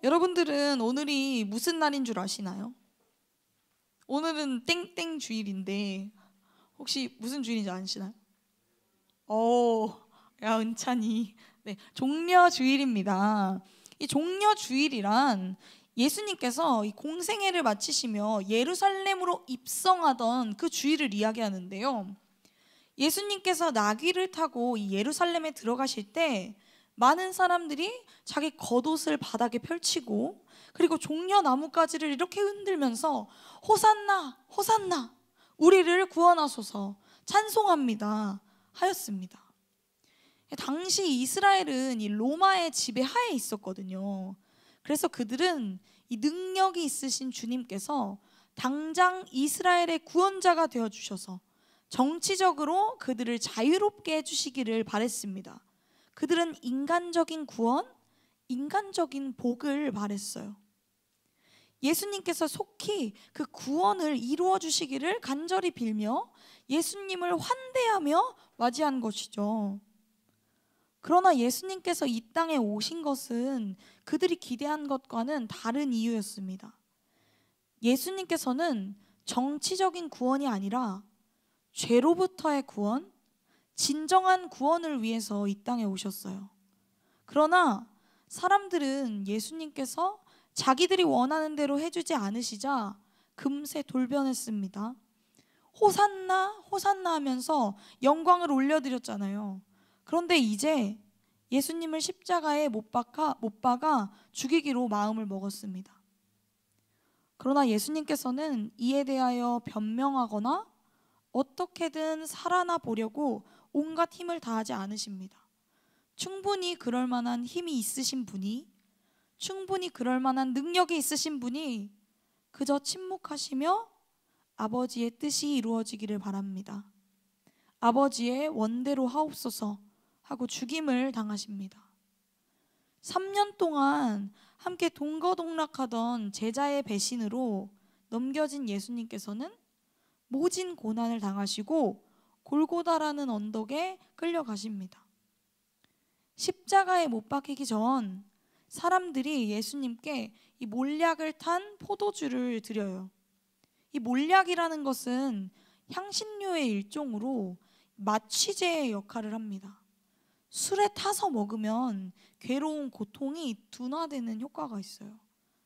여러분들은 오늘이 무슨 날인 줄 아시나요? 오늘은 땡땡 주일인데 혹시 무슨 주일인지 아시나요? 야 은찬이. 네, 종려 주일입니다. 이 종려 주일이란 예수님께서 이 공생애를 마치시며 예루살렘으로 입성하던 그 주일을 이야기하는데요. 예수님께서 나귀를 타고 이 예루살렘에 들어가실 때 많은 사람들이 자기 겉옷을 바닥에 펼치고 그리고 종려 나뭇가지를 이렇게 흔들면서 호산나 호산나 우리를 구원하소서 찬송합니다 하였습니다. 당시 이스라엘은 이 로마의 지배하에 있었거든요. 그래서 그들은 이 능력이 있으신 주님께서 당장 이스라엘의 구원자가 되어주셔서 정치적으로 그들을 자유롭게 해주시기를 바랬습니다. 그들은 인간적인 구원, 인간적인 복을 바랬어요. 예수님께서 속히 그 구원을 이루어 주시기를 간절히 빌며 예수님을 환대하며 맞이한 것이죠. 그러나 예수님께서 이 땅에 오신 것은 그들이 기대한 것과는 다른 이유였습니다. 예수님께서는 정치적인 구원이 아니라 죄로부터의 구원, 진정한 구원을 위해서 이 땅에 오셨어요. 그러나 사람들은 예수님께서 자기들이 원하는 대로 해주지 않으시자 금세 돌변했습니다. 호산나 호산나 하면서 영광을 올려드렸잖아요. 그런데 이제 예수님을 십자가에 못 박아 죽이기로 마음을 먹었습니다. 그러나 예수님께서는 이에 대하여 변명하거나 어떻게든 살아나 보려고 온갖 힘을 다하지 않으십니다. 충분히 그럴 만한 힘이 있으신 분이, 충분히 그럴 만한 능력이 있으신 분이 그저 침묵하시며 아버지의 뜻이 이루어지기를 바랍니다. 아버지의 원대로 하옵소서 하고 죽임을 당하십니다. 3년 동안 함께 동거동락하던 제자의 배신으로 넘겨진 예수님께서는 모진 고난을 당하시고 골고다라는 언덕에 끌려가십니다. 십자가에 못 박히기 전 사람들이 예수님께 이 몰약을 탄 포도주를 드려요. 이 몰약이라는 것은 향신료의 일종으로 마취제의 역할을 합니다. 술에 타서 먹으면 괴로운 고통이 둔화되는 효과가 있어요.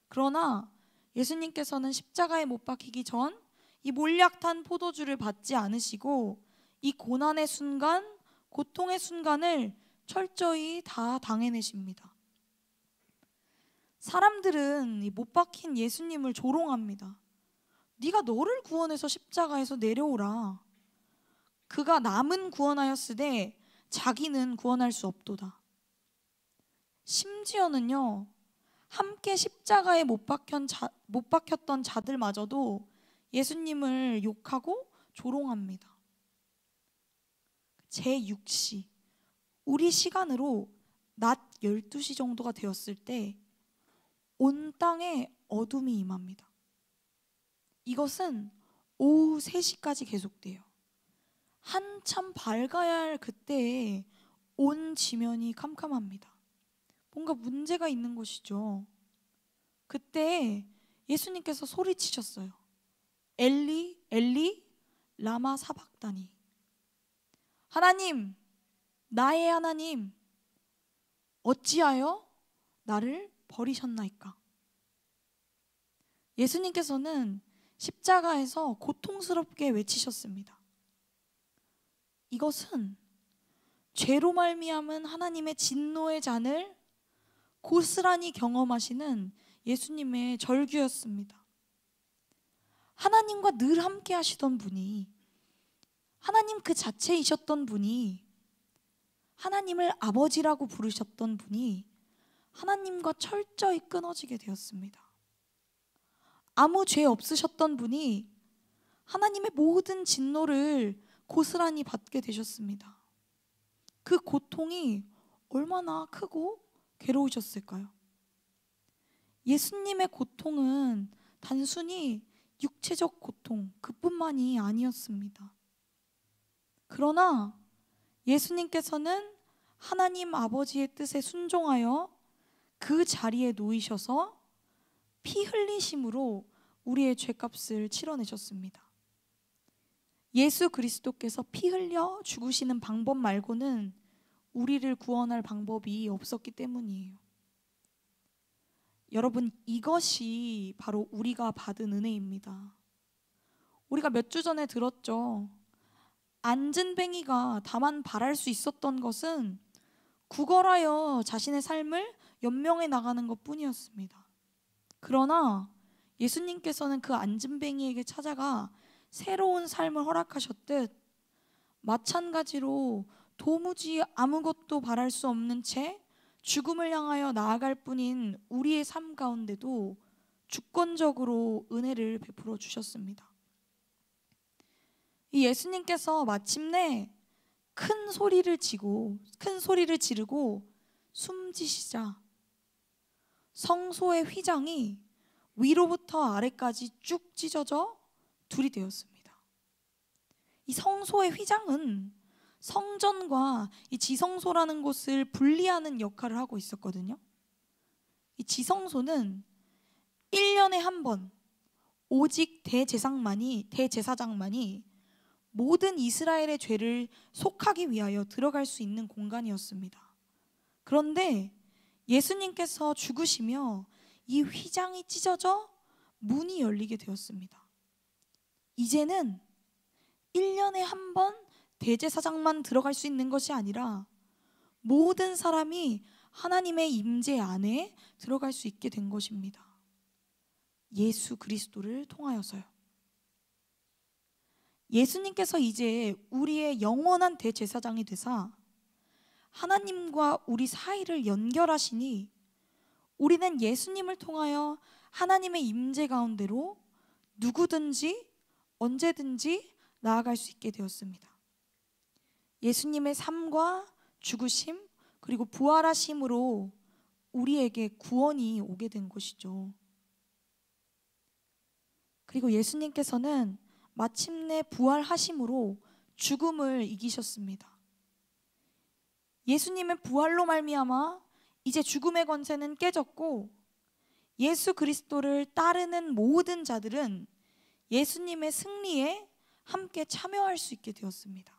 그러나 예수님께서는 십자가에 못 박히기 전 이 몰약탄 포도주를 받지 않으시고 이 고난의 순간, 고통의 순간을 철저히 다 당해내십니다. 사람들은 이 못 박힌 예수님을 조롱합니다. 네가 너를 구원해서 십자가에서 내려오라. 그가 남은 구원하였으되 자기는 구원할 수 없도다. 심지어는요, 함께 십자가에 못 박혔던 자들마저도 예수님을 욕하고 조롱합니다. 제6시, 우리 시간으로 낮 12시 정도가 되었을 때 온 땅에 어둠이 임합니다. 이것은 오후 3시까지 계속돼요. 한참 밝아야 할 그때에 온 지면이 캄캄합니다. 뭔가 문제가 있는 것이죠. 그때 예수님께서 소리치셨어요. 엘리 엘리 라마 사박다니. 하나님, 나의 하나님, 어찌하여 나를 버리셨나이까. 예수님께서는 십자가에서 고통스럽게 외치셨습니다. 이것은 죄로 말미암은 하나님의 진노의 잔을 고스란히 경험하시는 예수님의 절규였습니다. 하나님과 늘 함께 하시던 분이, 하나님 그 자체이셨던 분이, 하나님을 아버지라고 부르셨던 분이 하나님과 철저히 끊어지게 되었습니다. 아무 죄 없으셨던 분이 하나님의 모든 진노를 고스란히 받게 되셨습니다. 그 고통이 얼마나 크고 괴로우셨을까요? 예수님의 고통은 단순히 육체적 고통 그뿐만이 아니었습니다. 그러나 예수님께서는 하나님 아버지의 뜻에 순종하여 그 자리에 놓이셔서 피 흘리심으로 우리의 죄값을 치러내셨습니다. 예수 그리스도께서 피 흘려 죽으시는 방법 말고는 우리를 구원할 방법이 없었기 때문이에요. 여러분, 이것이 바로 우리가 받은 은혜입니다. 우리가 몇 주 전에 들었죠. 안진뱅이가 다만 바랄 수 있었던 것은 구걸하여 자신의 삶을 연명해 나가는 것뿐이었습니다. 그러나 예수님께서는 그 안진뱅이에게 찾아가 새로운 삶을 허락하셨듯, 마찬가지로 도무지 아무것도 바랄 수 없는 채 죽음을 향하여 나아갈 뿐인 우리의 삶 가운데도 주권적으로 은혜를 베풀어 주셨습니다. 이 예수님께서 마침내 큰 소리를 지르고 숨지시자 성소의 휘장이 위로부터 아래까지 쭉 찢어져 둘이 되었습니다. 이 성소의 휘장은 성전과 이 지성소라는 곳을 분리하는 역할을 하고 있었거든요. 이 지성소는 1년에 한 번 오직 대제사장만이 모든 이스라엘의 죄를 속하기 위하여 들어갈 수 있는 공간이었습니다. 그런데 예수님께서 죽으시며 이 휘장이 찢어져 문이 열리게 되었습니다. 이제는 1년에 한 번 대제사장만 들어갈 수 있는 것이 아니라 모든 사람이 하나님의 임재 안에 들어갈 수 있게 된 것입니다. 예수 그리스도를 통하여서요. 예수님께서 이제 우리의 영원한 대제사장이 되사 하나님과 우리 사이를 연결하시니 우리는 예수님을 통하여 하나님의 임재 가운데로 누구든지 언제든지 나아갈 수 있게 되었습니다. 예수님의 삶과 죽으심 그리고 부활하심으로 우리에게 구원이 오게 된 것이죠. 그리고 예수님께서는 마침내 부활하심으로 죽음을 이기셨습니다. 예수님의 부활로 말미암아 이제 죽음의 권세는 깨졌고 예수 그리스도를 따르는 모든 자들은 예수님의 승리에 함께 참여할 수 있게 되었습니다.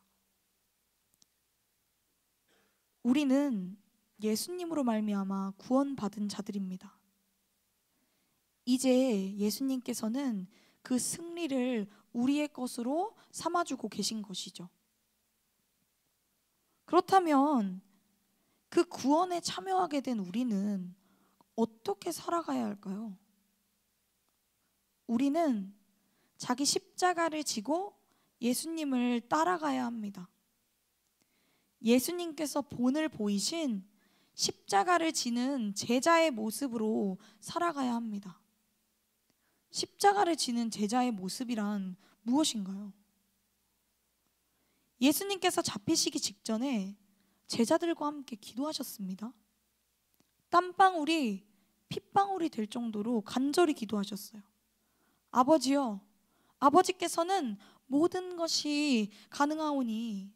우리는 예수님으로 말미암아 구원받은 자들입니다. 이제 예수님께서는 그 승리를 우리의 것으로 삼아주고 계신 것이죠. 그렇다면 그 구원에 참여하게 된 우리는 어떻게 살아가야 할까요? 우리는 자기 십자가를 지고 예수님을 따라가야 합니다. 예수님께서 본을 보이신 십자가를 지는 제자의 모습으로 살아가야 합니다. 십자가를 지는 제자의 모습이란 무엇인가요? 예수님께서 잡히시기 직전에 제자들과 함께 기도하셨습니다. 땀방울이 핏방울이 될 정도로 간절히 기도하셨어요. 아버지여, 아버지께서는 모든 것이 가능하오니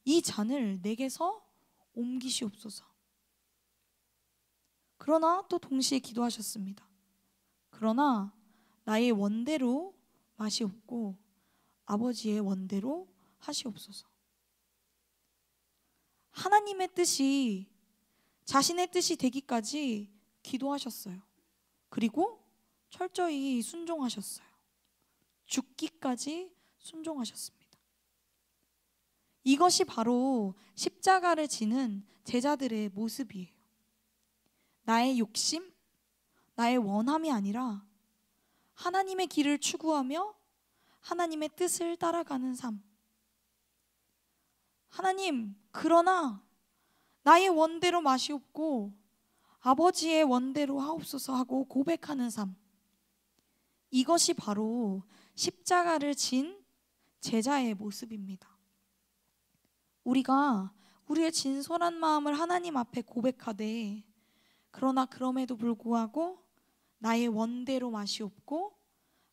이 잔을 내게서 옮기시옵소서. 그러나 또 동시에 기도하셨습니다. 그러나 나의 원대로 마시옵고 아버지의 원대로 하시옵소서. 하나님의 뜻이 자신의 뜻이 되기까지 기도하셨어요. 그리고 철저히 순종하셨어요. 죽기까지 순종하셨습니다. 이것이 바로 십자가를 지는 제자들의 모습이에요. 나의 욕심, 나의 원함이 아니라 하나님의 길을 추구하며 하나님의 뜻을 따라가는 삶. 하나님, 그러나 나의 원대로 마시옵고 아버지의 원대로 하옵소서 하고 고백하는 삶. 이것이 바로 십자가를 진 제자의 모습입니다. 우리가 우리의 진솔한 마음을 하나님 앞에 고백하되 그러나 그럼에도 불구하고 나의 원대로 마시옵고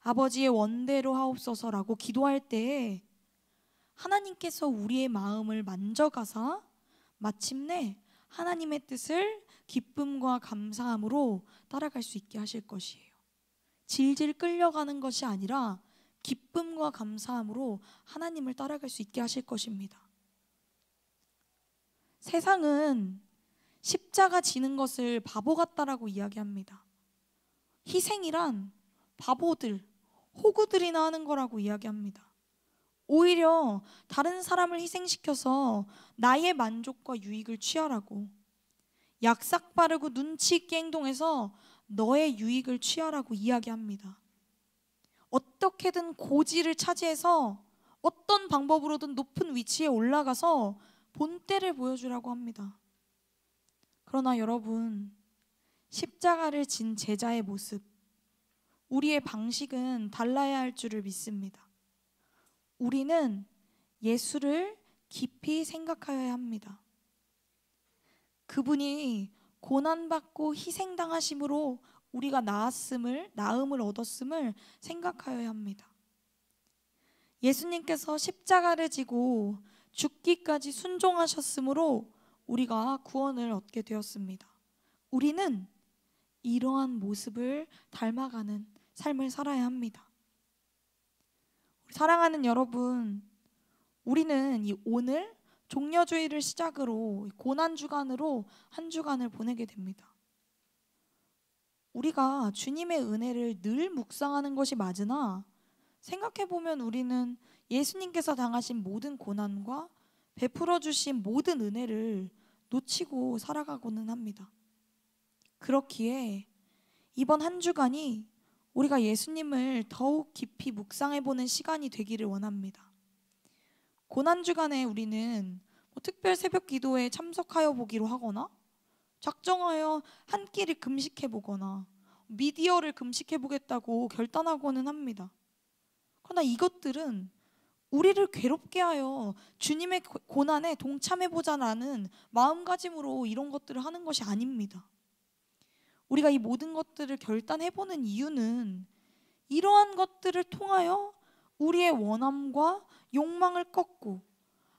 아버지의 원대로 하옵소서라고 기도할 때에 하나님께서 우리의 마음을 만져가사 마침내 하나님의 뜻을 기쁨과 감사함으로 따라갈 수 있게 하실 것이에요. 질질 끌려가는 것이 아니라 기쁨과 감사함으로 하나님을 따라갈 수 있게 하실 것입니다. 세상은 십자가 지는 것을 바보 같다라고 이야기합니다. 희생이란 바보들, 호구들이나 하는 거라고 이야기합니다. 오히려 다른 사람을 희생시켜서 나의 만족과 유익을 취하라고, 약삭 빠르고 눈치 있게 행동해서 너의 유익을 취하라고 이야기합니다. 어떻게든 고지를 차지해서 어떤 방법으로든 높은 위치에 올라가서 본때를 보여주라고 합니다. 그러나 여러분, 십자가를 진 제자의 모습, 우리의 방식은 달라야 할 줄을 믿습니다. 우리는 예수를 깊이 생각하여야 합니다. 그분이 고난받고 희생당하심으로 우리가 나음을 얻었음을 생각하여야 합니다. 예수님께서 십자가를 지고 죽기까지 순종하셨으므로 우리가 구원을 얻게 되었습니다. 우리는 이러한 모습을 닮아가는 삶을 살아야 합니다. 사랑하는 여러분, 우리는 이 오늘 종려주의를 시작으로 고난주간으로 한 주간을 보내게 됩니다. 우리가 주님의 은혜를 늘 묵상하는 것이 맞으나 생각해보면 우리는 예수님께서 당하신 모든 고난과 베풀어 주신 모든 은혜를 놓치고 살아가고는 합니다. 그렇기에 이번 한 주간이 우리가 예수님을 더욱 깊이 묵상해보는 시간이 되기를 원합니다. 고난주간에 우리는 특별 새벽 기도에 참석하여 보기로 하거나 작정하여 한 끼를 금식해 보거나 미디어를 금식해 보겠다고 결단하고는 합니다. 그러나 이것들은 우리를 괴롭게 하여 주님의 고난에 동참해보자라는 마음가짐으로 이런 것들을 하는 것이 아닙니다. 우리가 이 모든 것들을 결단해보는 이유는 이러한 것들을 통하여 우리의 원함과 욕망을 꺾고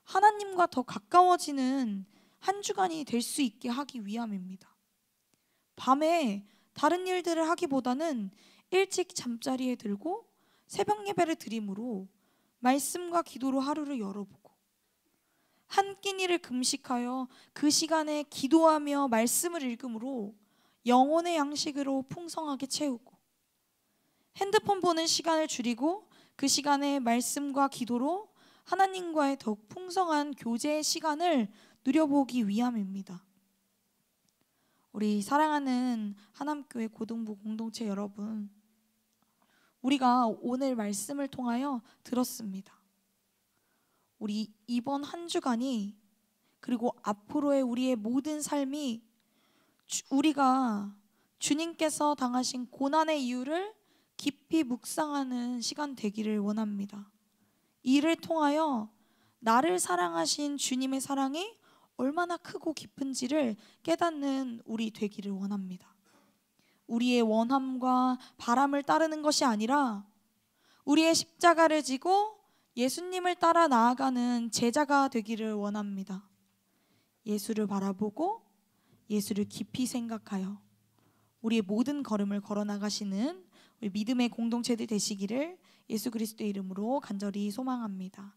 하나님과 더 가까워지는 한 주간이 될 수 있게 하기 위함입니다. 밤에 다른 일들을 하기보다는 일찍 잠자리에 들고 새벽 예배를 드림으로 말씀과 기도로 하루를 열어보고 한 끼니를 금식하여 그 시간에 기도하며 말씀을 읽음으로 영혼의 양식으로 풍성하게 채우고 핸드폰 보는 시간을 줄이고 그 시간에 말씀과 기도로 하나님과의 더욱 풍성한 교제의 시간을 누려보기 위함입니다. 우리 사랑하는 하남교회 고등부 공동체 여러분, 우리가 오늘 말씀을 통하여 들었습니다. 우리 이번 한 주간이 그리고 앞으로의 우리의 모든 삶이 우리가 주님께서 당하신 고난의 이유를 깊이 묵상하는 시간 되기를 원합니다. 이를 통하여 나를 사랑하신 주님의 사랑이 얼마나 크고 깊은지를 깨닫는 우리 되기를 원합니다. 우리의 원함과 바람을 따르는 것이 아니라 우리의 십자가를 지고 예수님을 따라 나아가는 제자가 되기를 원합니다. 예수를 바라보고 예수를 깊이 생각하여 우리의 모든 걸음을 걸어나가시는 우리 믿음의 공동체들 되시기를 예수 그리스도의 이름으로 간절히 소망합니다.